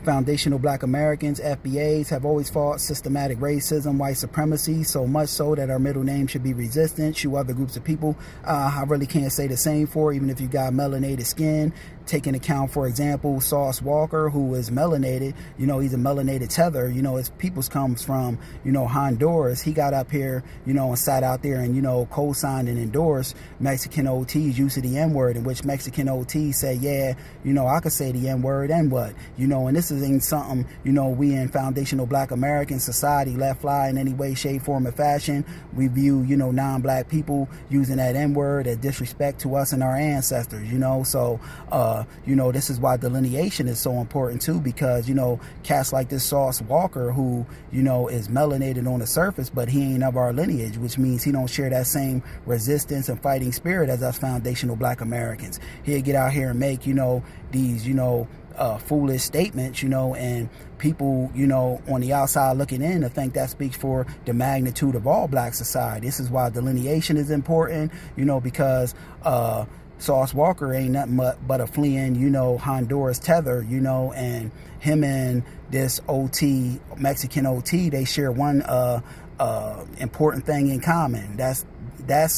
Foundational Black Americans, FBAs, have always fought systematic racism, white supremacy, so much so that our middle name should be resistant. You other groups of people, I really can't say the same for, even if you got melanated skin. Take into account, for example, Sauce Walker, who is melanated. You know, he's a melanated tether. You know, his peoples comes from, you know, Honduras. He got up here, you know, and sat out there and, you know, co-signed and endorsed Mexican OT's use of the N-word, in which Mexican OT say, yeah, you know, I could say the N-word and what, you know, and this ain't something, you know, we in Foundational Black American Society let fly in any way, shape, form, or fashion. We view, you know, non-black people using that N-word as disrespect to us and our ancestors, you know. So, you know, this is why delineation is so important too, because, you know, cats like this Sauce Walker, who, you know, is melanated on the surface, but he ain't of our lineage, which means he don't share that same resistance and fighting spirit as us Foundational Black Americans. He'll get out here and make, you know, these, you know, foolish statements, you know, and people, you know, on the outside looking in, I think that speaks for the magnitude of all black society. This is why delineation is important, you know, because Sauce Walker ain't nothing but a fleeing, you know, Honduras tether, you know, and him and this OT, Mexican OT, they share one important thing in common. That's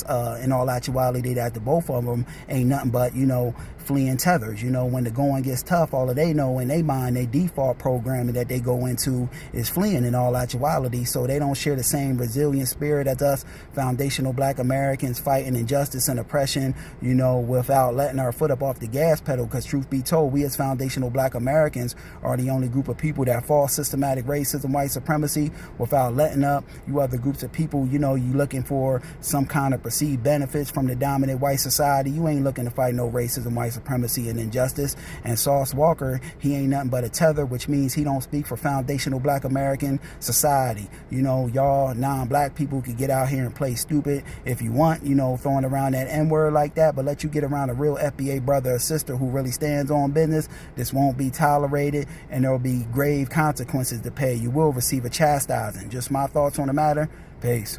in all actuality that the both of them ain't nothing but, you know, fleeing tethers. You know, when the going gets tough, all of they know in their mind, their default programming that they go into is fleeing in all actuality. So they don't share the same resilient spirit as us Foundational Black Americans fighting injustice and oppression, you know, without letting our foot up off the gas pedal. Because truth be told, we as Foundational Black Americans are the only group of people that fought systematic racism, white supremacy without letting up. You other groups of people, you know, you looking for some kind of perceived benefits from the dominant white society. You ain't looking to fight no racism, white supremacy, and injustice. And Sauce Walker, he ain't nothing but a tether, which means he don't speak for Foundational Black American Society. You know, y'all non-black people could get out here and play stupid if you want, you know, throwing around that N-word like that, but let you get around a real FBA brother or sister who really stands on business, this won't be tolerated, and there will be grave consequences to pay. You will receive a chastising. Just my thoughts on the matter. Peace.